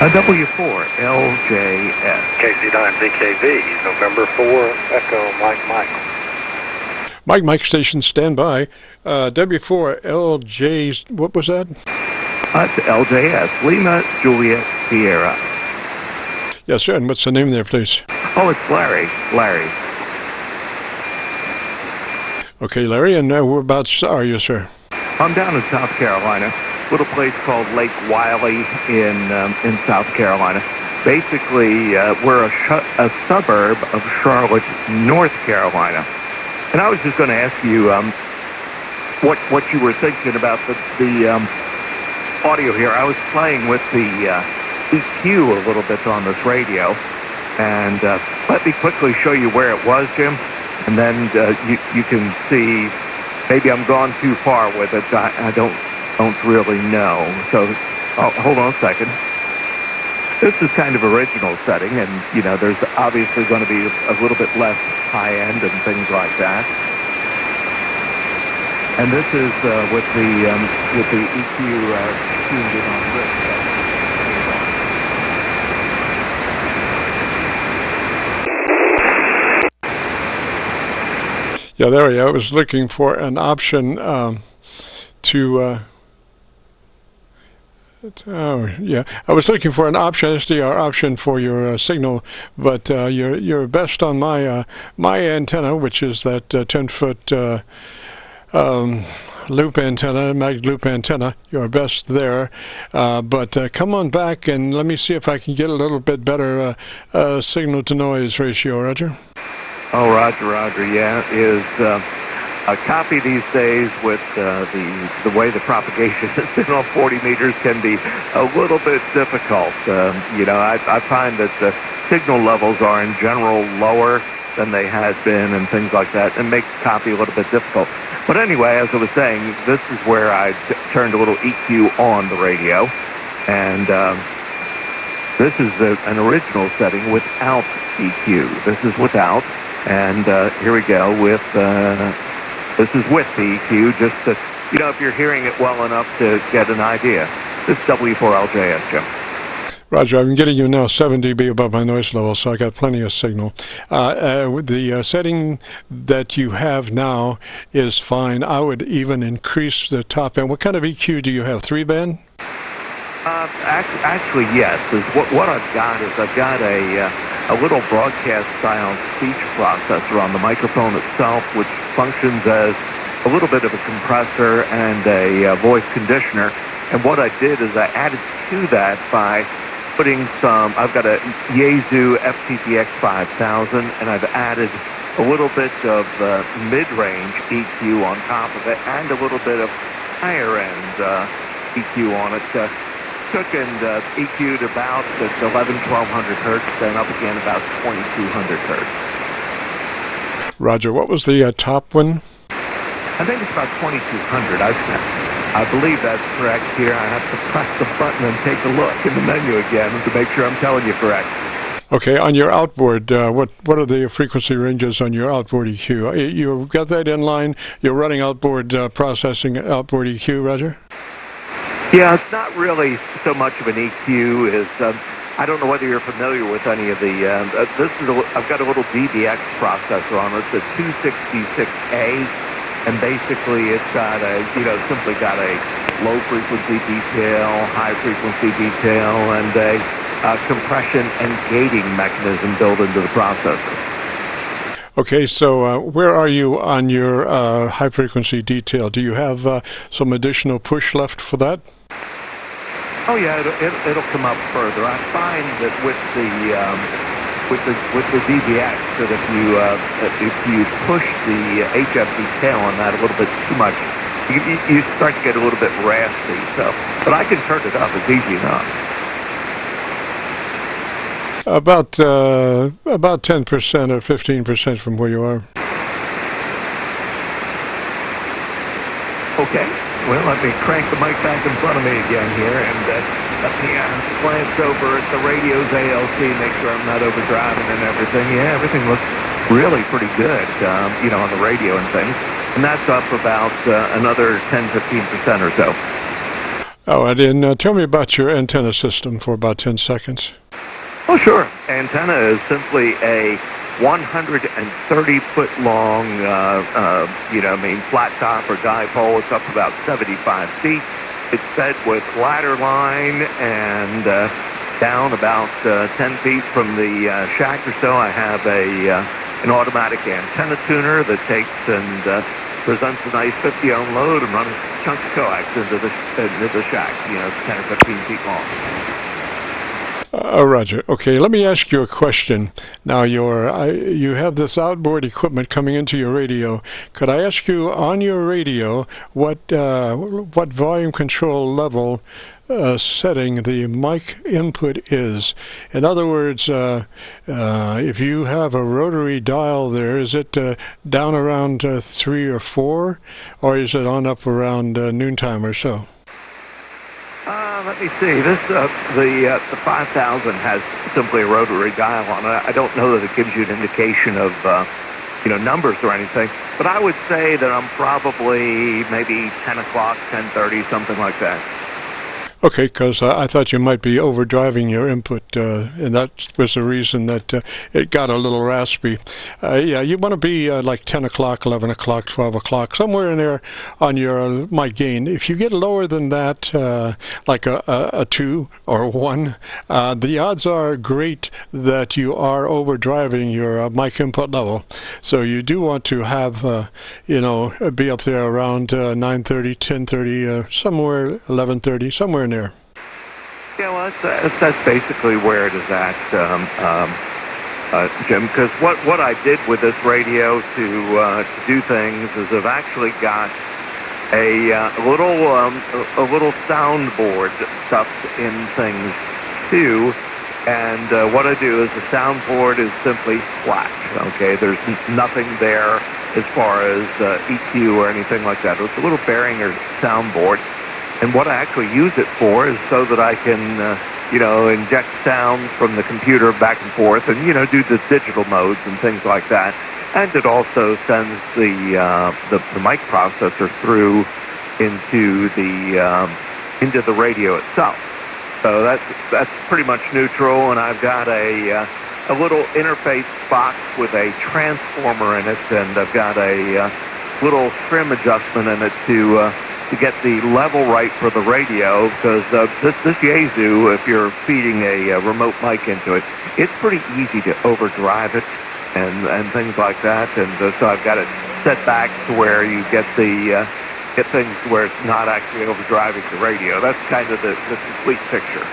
A W4LJS. KC9VKV, November 4, Echo, Mike. Mike station, stand by. W4LJ, what was that? That's LJS, Lima Juliet Sierra. Yes, sir, and what's the name there, please? Oh, it's Larry. Okay, Larry, and whereabouts are you, sir? I'm down in South Carolina, little place called Lake Wiley in South Carolina. Basically, we're a suburb of Charlotte, North Carolina. And I was just going to ask you what you were thinking about the audio here. I was playing with the EQ a little bit on this radio, and let me quickly show you where it was, Jim, and then you can see. Maybe I'm gone too far with it. I don't really know. So hold on a second. This is kind of original setting, and there's obviously going to be a little bit less high end and things like that. And this is with the EQ tuned in on this. Yeah, there we go. I was looking for an option I was looking for an option, SDR option for your signal, but you're best on my antenna, which is that 10-foot loop antenna, mag loop antenna. You're best there, but come on back and let me see if I can get a little bit better signal to noise ratio. Roger. Oh, Roger. Yeah, is a copy these days with the way the propagation has been on 40 meters can be a little bit difficult. I find that the signal levels are in general lower than they had been and things like that, and makes copy a little bit difficult. But anyway, as I was saying, this is where I turned a little EQ on the radio, and this is an original setting without EQ. This is without, and here we go with. This is with the EQ, just to, if you're hearing it well enough to get an idea. This is W4LJS, Jim. Roger, I'm getting you now 7 dB above my noise level, so I got plenty of signal. The setting that you have now is fine. I would even increase the top end. What kind of EQ do you have? 3-band? Actually, yes. What I've got is I've got a little broadcast style speech processor on the microphone itself, which functions as a little bit of a compressor and a voice conditioner. And what I did is I added to that by putting I've got a Yaesu FTTX 5000, and I've added a little bit of mid-range EQ on top of it, and a little bit of higher-end EQ on it. Took and EQ'd about 1,1200 hertz, then up again about 2,200 hertz. Roger. What was the top one? I think it's about 2,200. I believe that's correct here. I have to press the button and take a look in the menu again to make sure I'm telling you correct. Okay, on your outboard, what are the frequency ranges on your outboard EQ? You've got that in line. You're running outboard processing, outboard EQ, Roger? Yeah, it's not really so much of an EQ as I don't know whether you're familiar with any of the. I've got a little DBX processor on it. It's a 266A, and basically it's got simply got a low frequency detail, high frequency detail, and a compression and gating mechanism built into the processor. Okay, so where are you on your high frequency detail? Do you have some additional push left for that? Oh yeah, it'll come up further. I find that with the DBX, that if you push the HF detail on that a little bit too much, you start to get a little bit raspy. So, but I can turn it up. It's easy enough. About 10% or 15% from where you are. Okay. Well, let me crank the mic back in front of me again here, and let me glance over at the radio's ALC, make sure I'm not overdriving and everything. Yeah, everything looks really pretty good, on the radio and things. And that's up about another 10-15% or so. Oh, and then tell me about your antenna system for about 10 seconds. Oh, sure. Antenna is simply a 130-foot long, flat top or dipole. It's up about 75 feet. It's fed with ladder line, and down about 10 feet from the shack or so, I have an automatic antenna tuner that takes and presents a nice 50-ohm load and runs chunks of coax into the shack. It's 10 or 15 feet long. Roger. Okay, let me ask you a question. Now, you have this outboard equipment coming into your radio. Could I ask you on your radio what volume control level setting the mic input is? In other words, if you have a rotary dial there, is it down around 3 or 4, or is it on up around noontime or so? Let me see. This the 5000 has simply a rotary dial on it. I don't know that it gives you an indication of numbers or anything, but I would say that I'm probably maybe 10 o'clock, 10:30, something like that. Okay, because I thought you might be overdriving your input, and that was the reason that it got a little raspy. Yeah, you want to be like 10 o'clock, 11 o'clock, 12 o'clock, somewhere in there on your mic gain. If you get lower than that, like a 2 or 1, the odds are great that you are overdriving your mic input level. So you do want to have, be up there around 9:30, 10:30, somewhere 11:30, somewhere in there. Yeah, well, that's basically where it is at, Jim. Because what I did with this radio to do things is I've actually got a little soundboard stuffed in things too. And what I do is the soundboard is simply flat. Okay, there's nothing there as far as EQ or anything like that. It's a little Behringer soundboard. And what I actually use it for is so that I can, inject sound from the computer back and forth and, do the digital modes and things like that. And it also sends the mic processor through into the radio itself. So that's pretty much neutral. And I've got a little interface box with a transformer in it, and I've got a little trim adjustment in it to get the level right for the radio, because this Yaesu, if you're feeding a remote mic into it, it's pretty easy to overdrive it and things like that. And so I've got it set back to where you get things where it's not actually overdriving the radio. That's kind of the complete picture.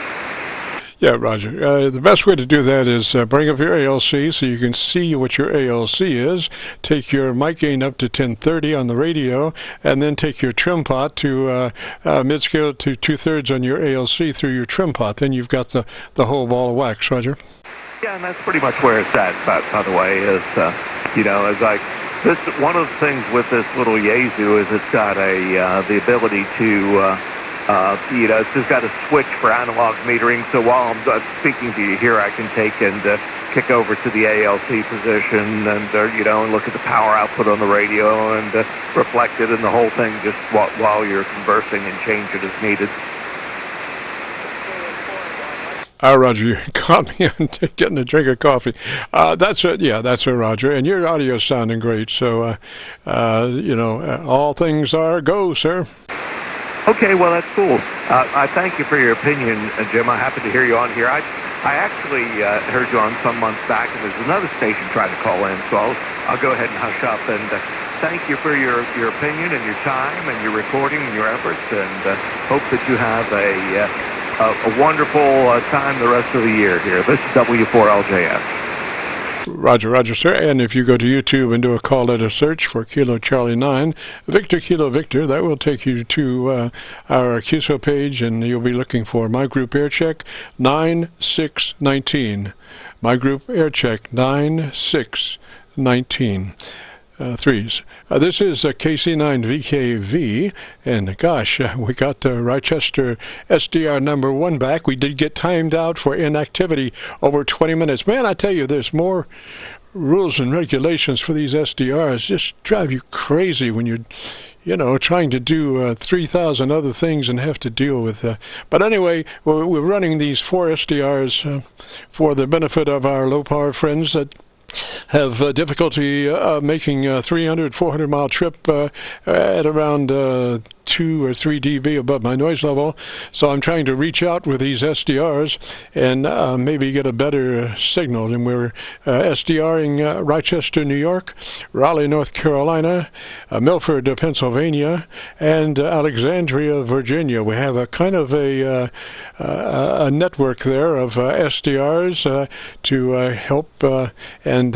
Yeah, Roger. The best way to do that is bring up your ALC so you can see what your ALC is. Take your mic gain up to 1030 on the radio, and then take your trim pot to mid-scale to 2/3 on your ALC through your trim pot. Then you've got the whole ball of wax, Roger. Yeah, and that's pretty much where it's at, by the way, is, as one of the things with this little Yaesu is it's got the ability to it's just got a switch for analog metering. So while I'm speaking to you here, I can take and kick over to the ALC position and and look at the power output on the radio and reflect it in the whole thing just while you're conversing, and change it as needed. Roger, you caught me on getting a drink of coffee. That's it. Yeah, that's it, Roger. And your audio's sounding great. So, all things are go, sir. Okay, well, that's cool. I thank you for your opinion, Jim. I'm happy to hear you on here. I actually heard you on some months back, and there's another station trying to call in, so I'll go ahead and hush up. And thank you for your opinion and your time and your recording and your efforts, and hope that you have a wonderful time the rest of the year here. This is W4LJS. Roger, sir. And if you go to YouTube and do a call letter search for Kilo Charlie 9, Victor Kilo Victor, that will take you to our Qso page, and you'll be looking for My Group Aircheck 9619. My Group Aircheck 9619. Threes. This is KC9VKV, and gosh, we got Rochester SDR number 1 back. We did get timed out for inactivity over 20 minutes. Man, I tell you, there's more rules and regulations for these SDRs. Just drive you crazy when you're you know, trying to do 3,000 other things and have to deal with but anyway, we're running these 4 SDRs for the benefit of our low-power friends that have difficulty making a 300, 400-mile trip at around 2 or 3 dB above my noise level. So I'm trying to reach out with these SDRs and maybe get a better signal. And we're SDRing Rochester, New York, Raleigh, North Carolina, Milford, Pennsylvania, and Alexandria, Virginia. We have a kind of a network there of SDRs to help and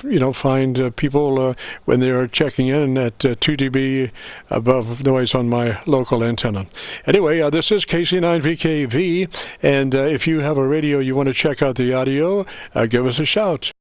you know, find people when they are checking in at 2 dB above noise on my local antenna. Anyway, this is KC9VKV, and if you have a radio you want to check out the audio, give us a shout.